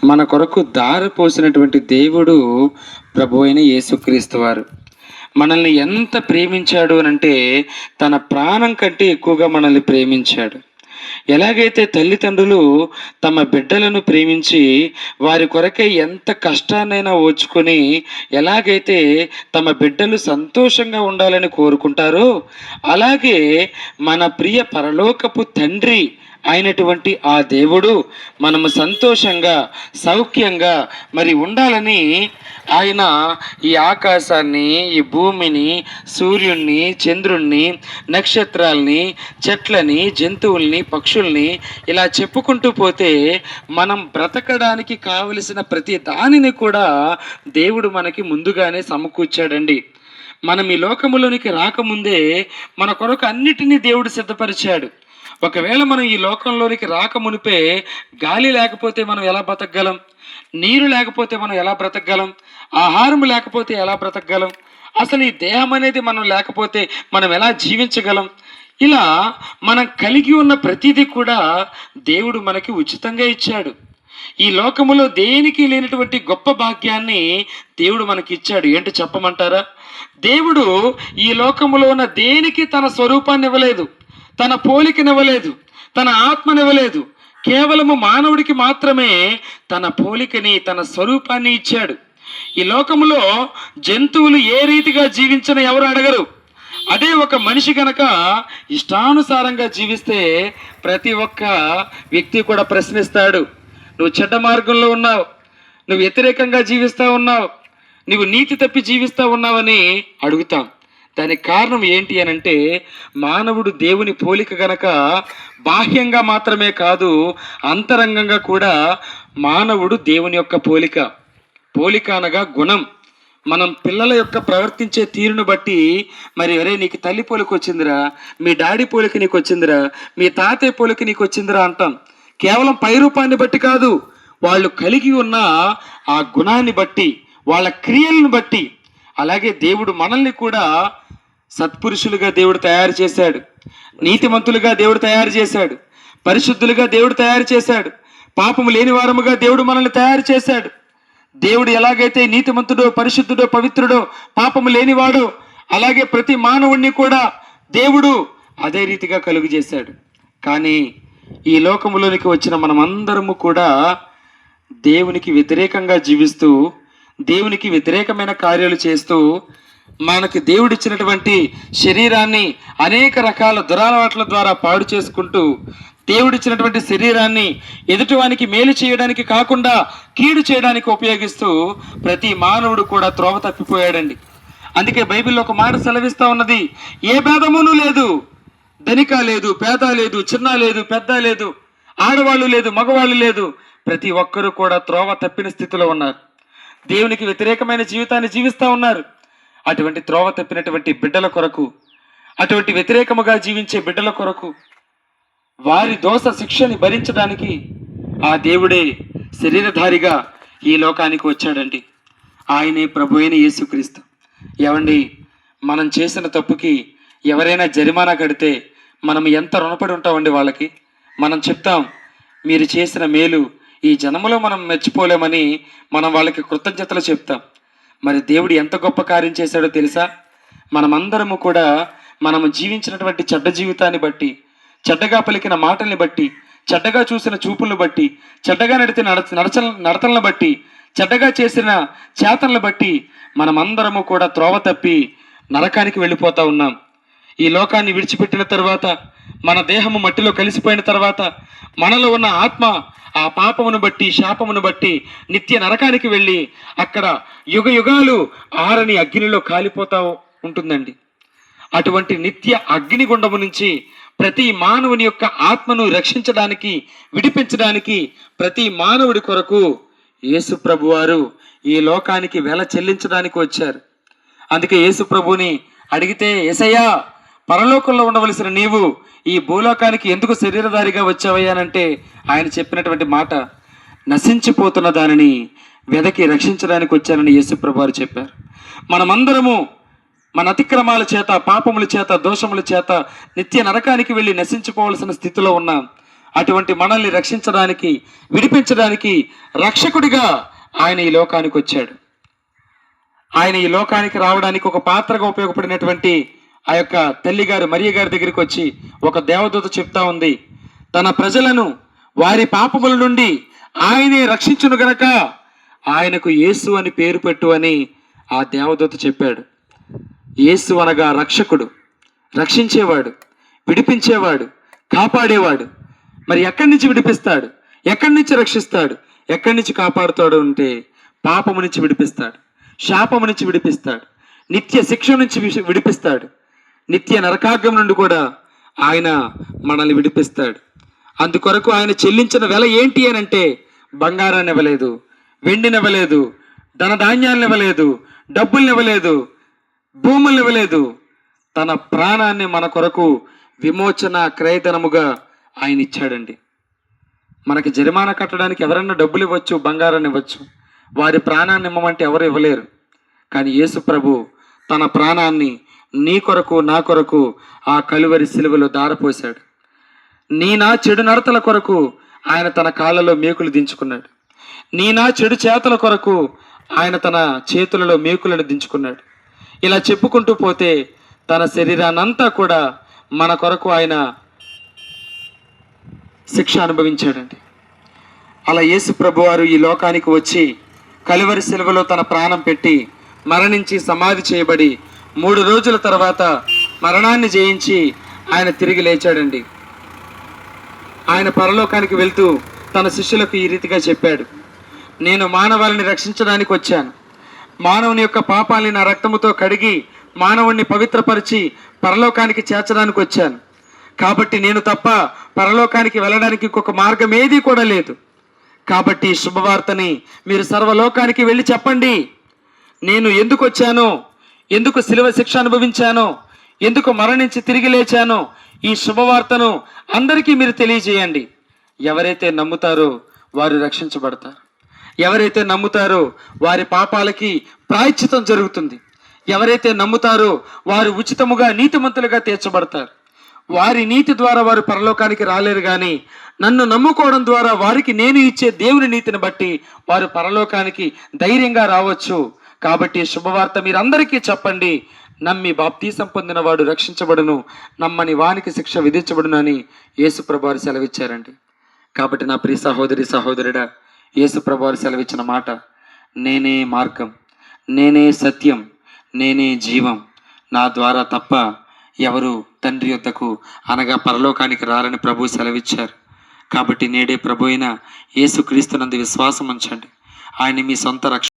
మన కొరకు దారి పోసినటువంటి దేవుడు ప్రభు అయిన యేసుక్రీస్తు వారు. మనల్ని ఎంత ప్రేమించాడు అనంటే తన ప్రాణం కంటే ఎక్కువగా మనల్ని ప్రేమించాడు. ఎలాగైతే తల్లిదండ్రులు తమ బిడ్డలను ప్రేమించి వారి కొరకై ఎంత కష్టాన్నైనా ఓర్చుకొని ఎలాగైతే తమ బిడ్డలు సంతోషంగా ఉండాలని కోరుకుంటారో, అలాగే మన ప్రియ పరలోకపు తండ్రి అయినటువంటి ఆ దేవుడు మనము సంతోషంగా సౌఖ్యంగా మరి ఉండాలని ఆయన ఈ ఆకాశాన్ని, ఈ భూమిని, సూర్యుణ్ణి, చంద్రుణ్ణి, నక్షత్రాల్ని, చెట్లని, జంతువుల్ని, పక్షుల్ని ఇలా చెప్పుకుంటూ పోతే మనం బ్రతకడానికి కావలసిన ప్రతి దానిని కూడా దేవుడు మనకి ముందుగానే సమకూర్చాడండి. మనం ఈ లోకములోనికి రాకముందే మన కొరకు అన్నిటినీ దేవుడు సిద్ధపరిచాడు. ఒకవేళ మనం ఈ లోకంలోనికి రాకమునిపే గాలి లేకపోతే మనం ఎలా బ్రతకగలం? నీరు లేకపోతే మనం ఎలా బ్రతకగలం? ఆహారం లేకపోతే ఎలా బ్రతకగలం? అసలు ఈ దేహం అనేది మనం లేకపోతే మనం ఎలా జీవించగలం? ఇలా మనం కలిగి ఉన్న ప్రతిదీ కూడా దేవుడు మనకి ఉచితంగా ఇచ్చాడు. ఈ లోకములో దేనికి లేనటువంటి గొప్ప భాగ్యాన్ని దేవుడు మనకి ఇచ్చాడు. ఏంటి చెప్పమంటారా? దేవుడు ఈ లోకములో ఉన్న దేనికి తన స్వరూపాన్ని ఇవ్వలేదు, తన పోలికనివ్వలేదు, తన ఆత్మనివ్వలేదు. కేవలము మానవుడికి మాత్రమే తన పోలికని, తన స్వరూపాన్ని ఇచ్చాడు. ఈ లోకములో జంతువులు ఏ రీతిగా జీవించిన ఎవరు అడగరు. అదే ఒక మనిషి కనుక ఇష్టానుసారంగా జీవిస్తే ప్రతి ఒక్క వ్యక్తి కూడా ప్రశ్నిస్తాడు, నువ్వు చెడ్డ మార్గంలో ఉన్నావు, నువ్వు వ్యతిరేకంగా జీవిస్తూ ఉన్నావు, నువ్వు నీతి తప్పి జీవిస్తూ ఉన్నావని అడుగుతాం. దానికి కారణం ఏంటి అనంటే మానవుడు దేవుని పోలిక గనక బాహ్యంగా మాత్రమే కాదు, అంతరంగంగా కూడా మానవుడు దేవుని యొక్క పోలిక. పోలిక అనగా గుణం. మనం పిల్లల యొక్క ప్రవర్తించే తీరును బట్టి మరి అరే నీకు తల్లి పోలిక వచ్చిందిరా, మీ డాడీ పోలిక నీకు వచ్చిందిరా, మీ తాతయ్య పోలిక నీకు వచ్చిందిరా అంటాం. కేవలం పై రూపాన్ని బట్టి కాదు, వాళ్ళు కలిగి ఉన్న ఆ గుణాన్ని బట్టి, వాళ్ళ క్రియలను బట్టి. అలాగే దేవుడు మనల్ని కూడా సత్పురుషులుగా దేవుడు తయారు చేశాడు, నీతిమంతులుగా దేవుడు తయారు చేశాడు, పరిశుద్ధులుగా దేవుడు తయారు చేశాడు, పాపము లేని వారముగా దేవుడు మనల్ని తయారు చేశాడు. దేవుడు ఎలాగైతే నీతిమంతుడో, పరిశుద్ధుడో, పవిత్రుడో, పాపము లేనివాడో, అలాగే ప్రతి మానవుణ్ణి కూడా దేవుడు అదే రీతిగా కలుగు చేశాడు. కానీ ఈ లోకములోనికి వచ్చిన మనమందరము కూడా దేవునికి వ్యతిరేకంగా జీవిస్తూ, దేవునికి వ్యతిరేకమైన కార్యాలు చేస్తూ, మనకి దేవుడిచ్చినటువంటి శరీరాన్ని అనేక రకాల దురలవాట్ల ద్వారా పాడు చేసుకుంటూ, దేవుడిచ్చినటువంటి శరీరాన్ని ఎదుటివానికి మేలు చేయడానికి కాకుండా కీడు చేయడానికి ఉపయోగిస్తూ ప్రతి మానవుడు కూడా త్రోవ తప్పిపోయాడండి. అందుకే బైబిల్లో ఒక మాట సెలవిస్తూ ఉన్నది, ఏ భేదమును లేదు, ధనిక లేదు, పేద లేదు, చిన్న లేదు, పెద్ద లేదు, ఆడవాళ్ళు లేదు, మగవాళ్ళు లేదు, ప్రతి ఒక్కరూ కూడా త్రోవ తప్పిన స్థితిలో ఉన్నారు. దేవునికి వ్యతిరేకమైన జీవితాన్ని జీవిస్తూ ఉన్నారు. అటువంటి త్రోవ తప్పినటువంటి బిడ్డల కొరకు, అటువంటి వ్యతిరేకముగా జీవించే బిడ్డల కొరకు, వారి దోష శిక్షని భరించడానికి ఆ దేవుడే శరీరధారిగా ఈ లోకానికి వచ్చాడండి. ఆయనే ప్రభు అయిన యేసుక్రీస్తు. ఏమండి, మనం చేసిన తప్పుకి ఎవరైనా జరిమానా కడితే మనం ఎంత రుణపడి ఉంటామండి వాళ్ళకి. మనం చెప్తాం, మీరు చేసిన మేలు ఈ జన్మలో మనం మెచ్చిపోలేమని మనం వాళ్ళకి కృతజ్ఞతలు చెప్తాం. మరి దేవుడు ఎంత గొప్ప కార్యం చేశాడో తెలుసా? మనమందరము కూడా మనము జీవించినటువంటి చెడ్డ జీవితాన్ని బట్టి, చెడ్డగా పలికిన మాటల్ని బట్టి, చెడ్డగా చూసిన చూపులను బట్టి, చెడ్డగా నడిచిన నడతలను బట్టి, చెడ్డగా చేసిన చేతలను బట్టి మనమందరము కూడా త్రోవ తప్పి నరకానికి వెళ్ళిపోతా ఉన్నాం. ఈ లోకాన్ని విడిచిపెట్టిన తర్వాత, మన దేహము మట్టిలో కలిసిపోయిన తర్వాత, మనలో ఉన్న ఆత్మ ఆ పాపమును బట్టి, శాపమును బట్టి నిత్య నరకానికి వెళ్ళి అక్కడ యుగ యుగాలు ఆరని అగ్నిలో కాలిపోతా ఉంటుందండి. అటువంటి నిత్య అగ్నిగుండము నుంచి ప్రతి మానవుని యొక్క ఆత్మను రక్షించడానికి, విడిపించడానికి ప్రతి మానవుడి కొరకు యేసు ప్రభు వారు ఈ లోకానికి వెల చెల్లించడానికి వచ్చారు. అందుకే యేసు ప్రభుని అడిగితే, యేసయ్యా, పరలోకంలో ఉండవలసిన నీవు ఈ భూలోకానికి ఎందుకు శరీరధారిగా వచ్చావయ్యానంటే ఆయన చెప్పినటువంటి మాట, నశించిపోతున్న దానిని వెదకి రక్షించడానికి వచ్చానని యేసుప్రభు వారు చెప్పారు. మనమందరము మన అతిక్రమాల చేత, పాపముల చేత, దోషముల చేత నిత్య నరకానికి వెళ్ళి నశించిపోవలసిన స్థితిలో ఉన్నాం. అటువంటి మనల్ని రక్షించడానికి, విడిపించడానికి రక్షకుడిగా ఆయన ఈ లోకానికి వచ్చాడు. ఆయన ఈ లోకానికి రావడానికి ఒక పాత్రగా ఉపయోగపడినటువంటి ఆ యొక్క తల్లిగారు మరియ గారి దగ్గరికి వచ్చి ఒక దేవదూత చెప్తా ఉంది, తన ప్రజలను వారి పాపముల నుండి ఆయనే రక్షించును గనక ఆయనకు యేసు అని పేరు పెట్టు అని ఆ దేవదూత చెప్పాడు. యేసు అనగా రక్షకుడు, రక్షించేవాడు, విడిపించేవాడు, కాపాడేవాడు. మరి ఎక్కడి నుంచి విడిపిస్తాడు, ఎక్కడి నుంచి రక్షిస్తాడు, ఎక్కడి నుంచి కాపాడుతాడు అంటే పాపము నుంచి విడిపిస్తాడు, శాపము నుంచి విడిపిస్తాడు, నిత్య శిక్ష నుంచి విడిపిస్తాడు, నిత్య నరకాగ్రం నుండి కూడా ఆయన మనల్ని విడిపిస్తాడు. అందుకొరకు ఆయన చెల్లించిన వెల ఏంటి అని అంటే బంగారాన్ని ఇవ్వలేదు, వెండిని ఇవ్వలేదు, ధనధాన్యాలను ఇవ్వలేదు, డబ్బుల్ని ఇవ్వలేదు, భూముల్ని ఇవ్వలేదు. తన ప్రాణాన్ని మన కొరకు విమోచన క్రయధనముగా ఆయన ఇచ్చాడండి. మనకి జరిమానా కట్టడానికి ఎవరన్నా డబ్బులు ఇవ్వచ్చు, బంగారాన్ని ఇవ్వచ్చు, వారి ప్రాణాన్ని ఇవ్వమంటే ఎవరు ఇవ్వలేరు. కానీ యేసు ప్రభు తన ప్రాణాన్ని నీ కొరకు నా కొరకు ఆ కలువరి సిలువలో దారపోశాడు. నా చెడు నడతల కొరకు ఆయన తన కాళ్ళలో మేకులు దించుకున్నాడు. నా చెడు చేతల కొరకు ఆయన తన చేతులలో మేకులను దించుకున్నాడు. ఇలా చెప్పుకుంటూ పోతే తన శరీరాన్నంతా కూడా మన కొరకు ఆయన శిక్ష అనుభవించాడండి. అలా యేసు ప్రభు వారు ఈ లోకానికి వచ్చి కలువరి సిలువలో తన ప్రాణం పెట్టి మరణించి సమాధి చేయబడి 3 రోజుల తర్వాత మరణాన్ని జయించి ఆయన తిరిగి లేచాడండి. ఆయన పరలోకానికి వెళ్తూ తన శిష్యులకు ఈ రీతిగా చెప్పాడు, నేను మానవాళిని రక్షించడానికి వచ్చాను. మానవుని యొక్క పాపాలని నా రక్తముతో కడిగి మానవుణ్ణి పవిత్రపరిచి పరలోకానికి చేర్చడానికి వచ్చాను. కాబట్టి నేను తప్ప పరలోకానికి వెళ్ళడానికి ఇంకొక మార్గం ఏదీ కూడా లేదు. కాబట్టి శుభవార్తని మీరు సర్వలోకానికి వెళ్ళి చెప్పండి. నేను ఎందుకు వచ్చానో, ఎందుకు శిలువ శిక్ష అనుభవించానో, ఎందుకు మరణించి తిరిగి లేచానో ఈ శుభవార్తను అందరికీ మీరు తెలియజేయండి. ఎవరైతే నమ్ముతారో వారు రక్షించబడతారు. ఎవరైతే నమ్ముతారో వారి పాపాలకి ప్రాయశ్చితం జరుగుతుంది. ఎవరైతే నమ్ముతారో వారు ఉచితముగా నీతిమంతులుగా తీర్చబడతారు. వారి నీతి ద్వారా వారు పరలోకానికి రాలేరు, కానీ నన్ను నమ్ముకోవడం ద్వారా వారికి నేను ఇచ్చే దేవుని నీతిని బట్టి వారు పరలోకానికి ధైర్యంగా రావచ్చు. కాబట్టి శుభవార్త మీరందరికీ చెప్పండి. నమ్మి బాప్తీసం పొందిన వాడు రక్షించబడును, నమ్మని వానికి శిక్ష విధించబడును అని యేసు ప్రభువారు సెలవిచ్చారండి. కాబట్టి నా ప్రియ సహోదరి సహోదరుడా, యేసు ప్రభువారు సెలవిచ్చిన మాట, నేనే మార్గం, నేనే సత్యం, నేనే జీవం, నా ద్వారా తప్ప ఎవరు తండ్రి యొద్దకు అనగా పరలోకానికి రారని ప్రభు సెలవిచ్చారు. కాబట్టి నేడే ప్రభు అయిన యేసు క్రీస్తునందు విశ్వాసం ఉంచండి. ఆయన మీ సొంత రక్షణ